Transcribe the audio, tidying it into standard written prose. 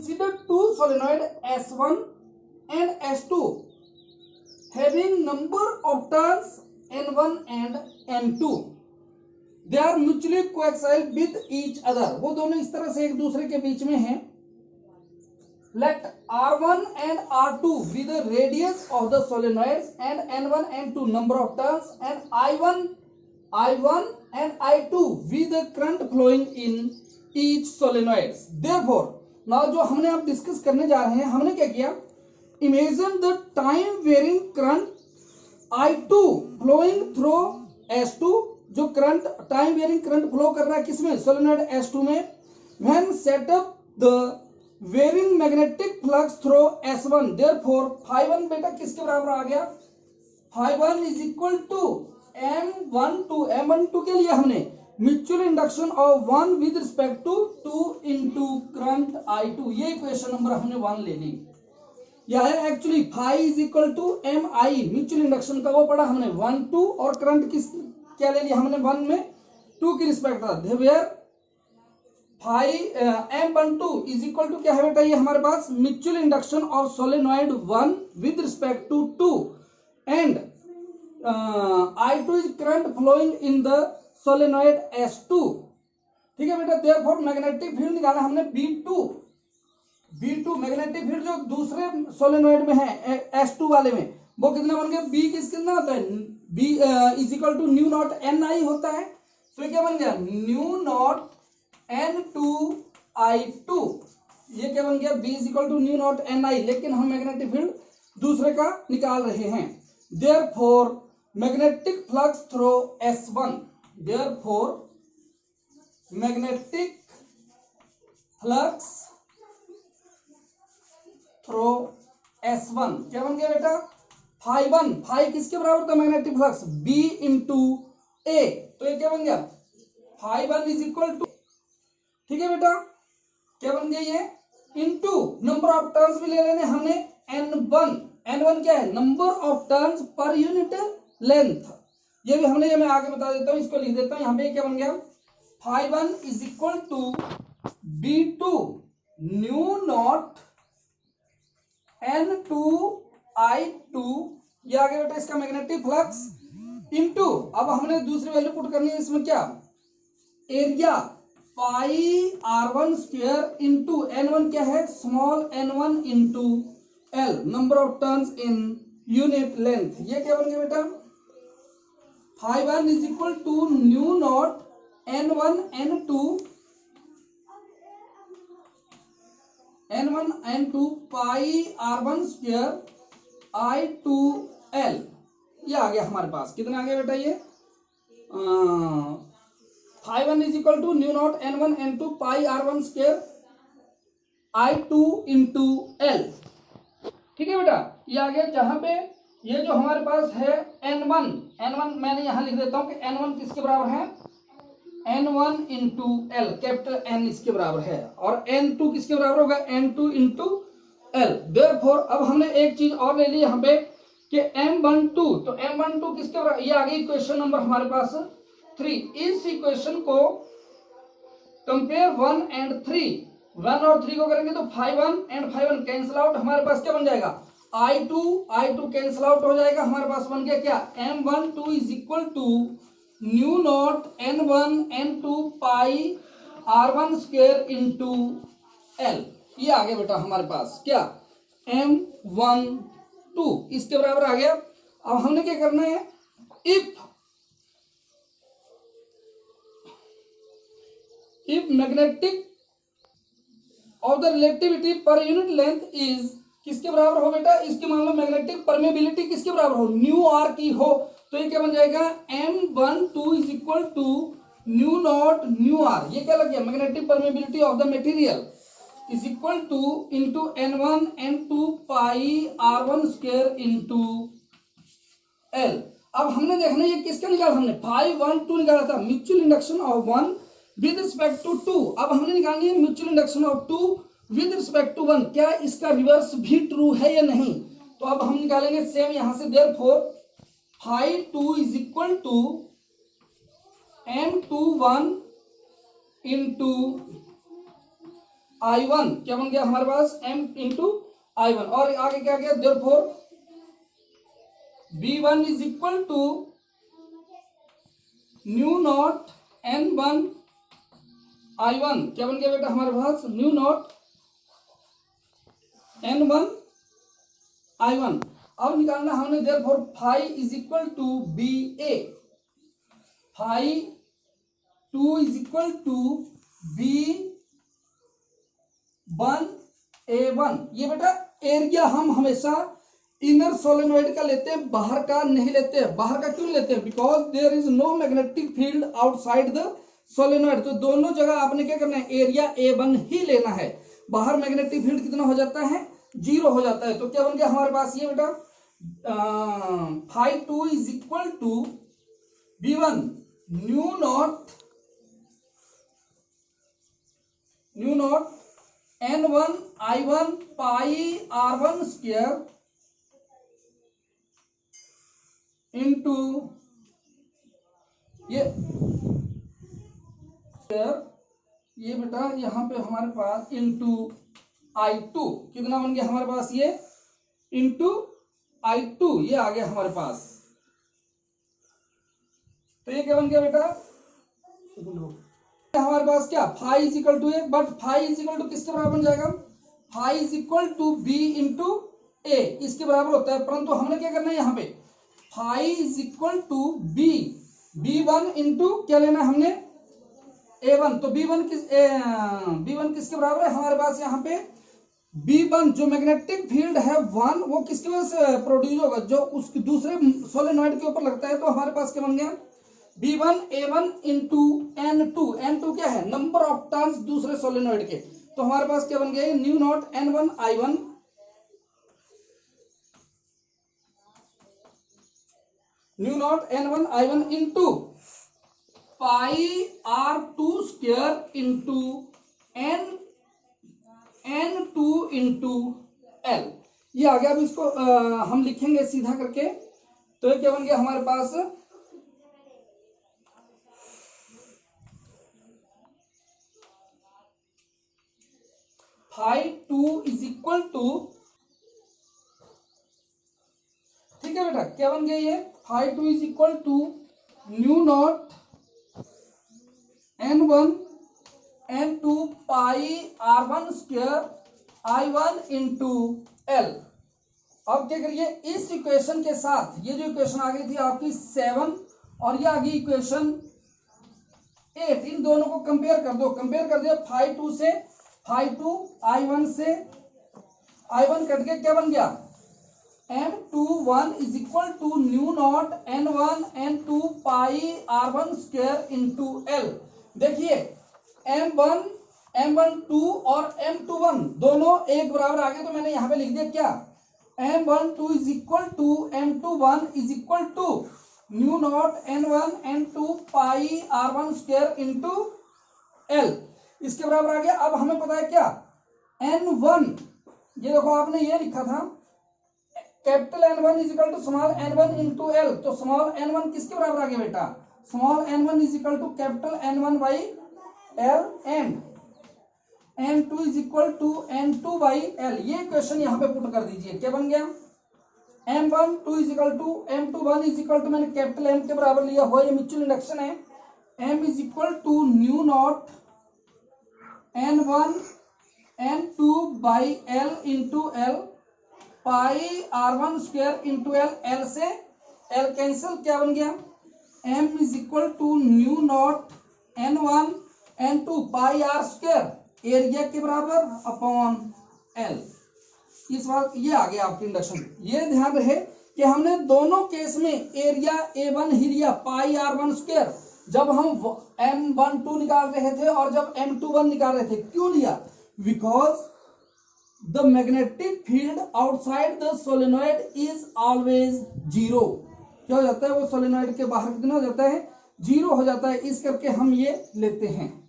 consider two solenoid S1 and S2 having number of turns N1 and N2. They are mutually coaxial with each other. वो दोनों इस तरह से एक दूसरे के बीच में हैं. Let R1 and R2 be the radius of the solenoids and N1 and N2 number of turns, and I1 and I2 be the current flowing in each solenoids. Therefore, now जो हमने अब डिस्कस करने जा रहे हैं, हमने क्या किया? Imagine the time varying current I2 flowing through S2, जो current time varying current flow कर रहा है किसमें? सोलेनॉइड S2 में. When set up the varying magnetic flux through S1, therefore φ1 बेटा किसके बराबर आ गया? φ1 इज इक्वल टू M12 के लिए हमने mutual induction of 1 with respect to 2 into current I2. ये इक्वेशन नंबर हमने 1 ले ली. यह है actually φ is equal to Mi, mutual induction का वो पढ़ा हमने 1 2, और करंट किस क्या ले लिया हमने? 1 में 2 की रिस्पेक्ट था. M12 इज इक्वल टू क्या है बेटा? ये हमारे पास mutual induction of solenoid 1 with respect to 2 and I2 is current flowing in the solenoid S2. ठीक है बेटा. देयरफॉर मैग्नेटिक फील्ड निकाला हमने B2 मैग्नेटिक फील्ड जो दूसरे सोलेनॉइड में है S2 वाले में, वो कितना बन गया? B कितना होता है? B is equal to mu naught Ni होता है. तो क्या बन गया? Mu naught N2I2. ये क्या बन गया? B is equal to mu naught Ni, लेकिन हम मैग्नेटिक फील्ड दूसरे का निकाल रहे हैं. Therefore magnetic flux through S1, therefore magnetic flux through S1 क्या बन गया बेटा? φ1. φ किसके बराबर था magnetic flux? B into A. तो ये क्या बन गया? φ1 इज इक्वल टू, ठीक है बेटा, क्या बन गया ये? इनटू नंबर ऑफ टर्न्स भी ले लेने हमने N1 क्या है? Number of turns per unit length. ये भी हमने, ये मैं आगे बता देता हूं, इसको लिख देता हूं यहां पे. क्या बन गया? φ1 is equal to B2 mu naught N2I2. ये आ गया बेटा इसका मैग्नेटिक फ्लक्स इनटू, अब हमने दूसरी वैल्यू पुट करनी है इसमें, क्या? Area πr1 square into N1 क्या है? Small n1 into L, number of turns in unit length. ये क्या बन गया बेटा? φ1 is equal to mu naught N1 N2 πr1 square I2L. ये आ गया हमारे पास. कितना आ गया बेटा? ये φ1 is equal to mu naught N1 N2 πr1 square I2 into L. ठीक है बेटा. ये आ गया. जहां पे ये जो हमारे पास है N1 मैंने यहां लिख देता हूं कि N1 किसके बराबर है? N1 into L, capital N इसके बराबर है, और N2 किसके बराबर होगा? N2 into L. देयरफॉर अब हमने एक चीज और ले ली यहां पे कि M12, तो M12 किसके बराबर? ये आ गई इक्वेशन नंबर हमारे पास 3. इस इक्वेशन को कंपेयर 1 and 3, 1 और 3 को करेंगे तो φ1 and φ1 कैंसिल आउट. हमारे पास क्या बन जाएगा? I2 कैंसिल आउट हो जाएगा. हमारे पास बन गया क्या? M12 is equal to mu naught N1 N2 πr1 square into L. ये आ गया बेटा हमारे पास क्या? M12 इसके बराबर आ गया. अब हमने क्या करना है? if magnetic of the relativity per unit length is किसके बराबर हो बेटा? इसकी मान लो मैग्नेटिक परमेबिलिटी किसके बराबर हो? न्यू आर की हो. तो ये क्या बन जाएगा? M12 is equal to mu naught mu r. ये क्या लग गया? Magnetic permeability of the material is equal to into N1 N2 πr1 square into L. अब हमने देखना ये किसका निकाला? हमने φ12 निकाला था, mutual induction of 1 with respect to 2. अब हमने निकालनी है mutual induction of 2 with respect to 1. क्या इसका रिवर्स भी ट्रू है या नहीं? तो अब हम निकालेंगे सेम यहां से. Therefore φ2 is equal to M21 into I1 क्या बन गया हमारे पास M इंटू I1 और आगे क्या गया therefore V1 is equal to mu naught N1 I1 क्या बन गया बेटा हमारे पास न्यू नॉट N1 I1। अब निकालना हमने therefore phi is equal to BA, phi 2 is equal to B1 A1। ये बेटा एरिया हम हमेशा इनर सोलेनोइड का लेते हैं, बाहर का नहीं लेते हैं। बाहर का क्यों लेते हैं? Because there is no magnetic field outside the solenoid. तो दोनों जगह आपने क्या करना है, एरिया A1 ही लेना है। बाहर मैग्नेटिक फील्ड कितना हो जाता है, 0 हो जाता है। तो क्या बन गया हमारे पास ये बेटा phi 2 is equal to B1 mu naught N1 I1 pi R1 square into ये बेटा यहां पे हमारे पास इंटू I2 कितना बन गया हमारे पास, ये इंटू I2 ये आ गया हमारे पास। तो ये क्या बन गया बेटा हमारे पास क्या phi is equal to A, but phi is equal to किसके बराबर बन जाएगा, phi is equal to B into A, इसके बराबर होता है। परंतु हमने क्या करना है यहाँ पे phi is equal to B, B1 into क्या लेना है हमने A1। तो B1 किसके बराबर है हमारे पास यहाँ पे B1 जो मैग्नेटिक फील्ड है 1 वो किसकी वजह से प्रोड्यूस होगा, जो उसके दूसरे सोलेनोइड के ऊपर लगता है। तो हमारे पास क्या बन गया B1 A1 इंटू N2 क्या है नंबर ऑफ टर्न्स दूसरे सोलेनोइड के। तो हमारे पास क्या बन गया mu naught N1 I1 into pi R2 square into N2 into L ये आ गया। अब इसको हम लिखेंगे सीधा करके। तो ये क्या बन गया हमारे पास फाई 2 इज इक्वल टू, ठीक है बेटा क्या बन गया ये phi 2 is equal to mu naught N1 N2 pi R1 square I1 into L। अब क्या करिए इस इक्वेशन के साथ ये जो इक्वेशन आ गई थी आपकी 7 और ये आ गई इक्वेशन 8, इन दोनों को कंपेयर कर दो। कंपेयर कर दिया फाई 2 से फाई 2 I1 से I1 कट के क्या बन गया M21 is equal to mu naught N1 N2 pi R1 square into L। देखिए M12 और M21 दोनों एक बराबर आ गए। तो मैंने यहां पे लिख दिया क्या M12 is equal to M21 is equal to mu naught N1 N2 pi R1 square into L, इसके बराबर आ गया। अब हमें पता है क्या N1, ये देखो आपने ये लिखा था capital N1 is equal to small n1 into L। तो स्मॉल n1 किसके बराबर आ गया बेटा, small n1 is equal to capital N1 by L and N2 is equal to N2 by L। ये क्वेश्चन यहाँ पे पुट कर दीजिए। क्या बन गया M12 is equal to M21 is equal to, मैंने कैपिटल M के बराबर लिया हुआ, ये म्यूचुअल इंडक्शन है। M is equal to mu naught N1 N2 by L into L pi R1 square into L से L कैंसिल, क्या बन गया M is equal to mu naught N1 N2 pi R square area के बराबर upon L। इस बार ये आ गया आपकी इंडक्शन। ये ध्यान रहे कि हमने दोनों केस में एरिया A1 ही लिया पाई R1 स्क्वायर, जब हम M12 निकाल रहे थे और जब M21 निकाल रहे थे। क्यों लिया, because the magnetic field outside the solenoid is always 0। क्या हो जाता है वो सोलेनोइड के बाहर कितना हो जाता है, 0 हो जाता है। इस करके हम ये लेते हैं।